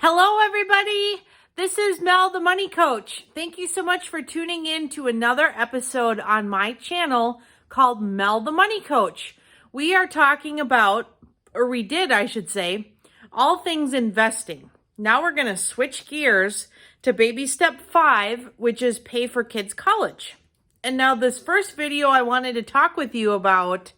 Hello, everybody. This is Mel the Money Coach. Thank you so much for tuning in to another episode on my channel called Mel the Money Coach. We are talking about, or we did, I should say, all things investing. Now we're going to switch gears to baby step 5, which is pay for kids' college. And now this first video, I wanted to talk with you about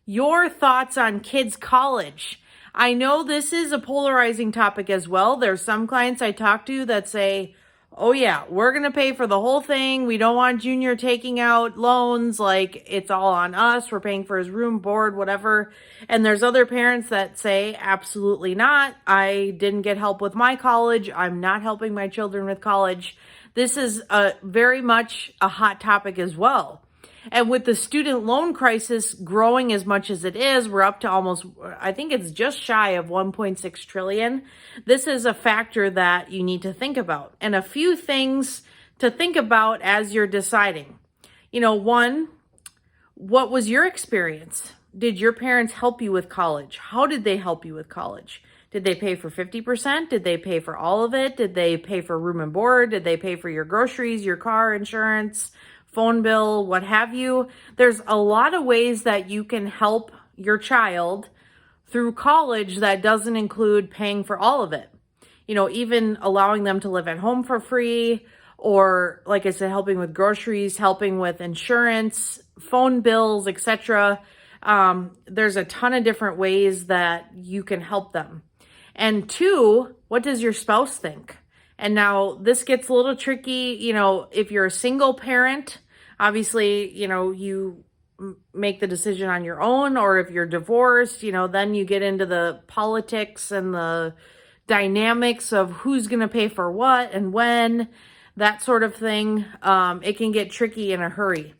your thoughts on kids' college. I know this is a polarizing topic as well. There's some clients I talk to that say, oh yeah, we're going to pay for the whole thing. We don't want Junior taking out loans. Like, it's all on us. We're paying for his room, board, whatever. And there's other parents that say, absolutely not. I didn't get help with my college. I'm not helping my children with college. This is very much a hot topic as well. And with the student loan crisis growing as much as it is, we're up to almost, I think it's just shy of 1.6 trillion. This is a factor that you need to think about. And a few things to think about as you're deciding. You know, one, what was your experience? Did your parents help you with college? How did they help you with college? Did they pay for 50%? Did they pay for all of it? Did they pay for room and board? Did they pay for your groceries, your car insurance, phone bill, what have you? There's a lot of ways that you can help your child through college that doesn't include paying for all of it. You know, even allowing them to live at home for free, or like I said, helping with groceries, helping with insurance, phone bills, etc. There's a ton of different ways that you can help them. And two, what does your spouse think? And now this gets a little tricky. You know, if you're a single parent, obviously, you know, you make the decision on your own, or if you're divorced, you know, then you get into the politics and the dynamics of who's going to pay for what and when, that sort of thing. It can get tricky in a hurry.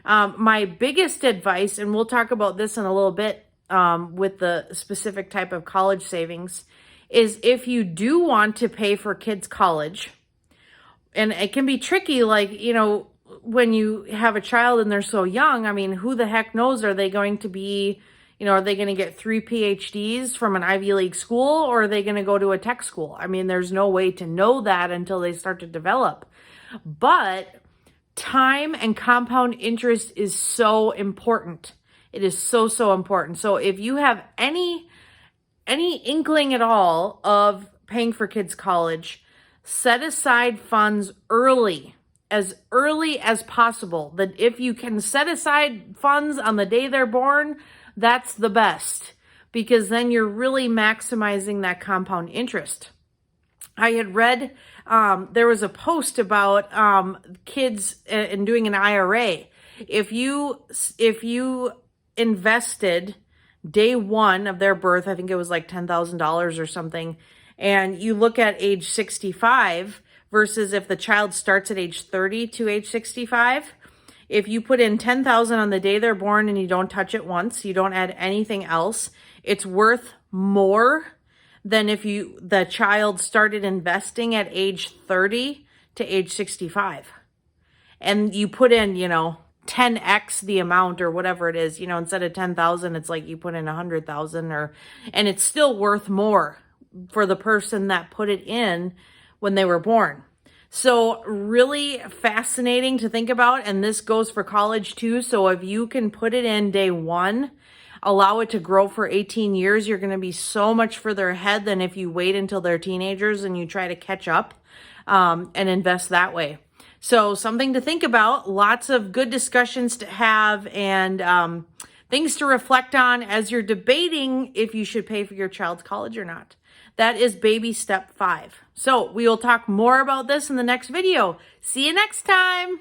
My biggest advice, and we'll talk about this in a little bit with the specific type of college savings, is if you do want to pay for kids' college, and it can be tricky, like, you know, when you have a child and they're so young, I mean, who the heck knows, are they going to be, you know, are they going to get 3 PhDs from an Ivy League school, or are they going to go to a tech school? I mean, there's no way to know that until they start to develop. But time and compound interest is so important. It is so, so important. So if you have any inkling at all of paying for kids' college, set aside funds early as possible. That if you can set aside funds on the day they're born, that's the best, because then you're really maximizing that compound interest. I had read, there was a post about kids and doing an IRA. If you invested day one of their birth, I think it was like $10,000 or something, and you look at age 65 versus if the child starts at age 30 to age 65, if you put in $10,000 on the day they're born and you don't touch it once, you don't add anything else, it's worth more than if the child started investing at age 30 to age 65. And you put in, you know, 10x the amount or whatever it is, you know, instead of 10,000, it's like you put in 100,000, and it's still worth more for the person that put it in when they were born. So really fascinating to think about. And this goes for college too. So if you can put it in day one, allow it to grow for 18 years, you're going to be so much further ahead than if you wait until they're teenagers and you try to catch up and invest that way. So something to think about, lots of good discussions to have, and things to reflect on as you're debating if you should pay for your child's college or not. That is baby step 5. So we will talk more about this in the next video. See you next time.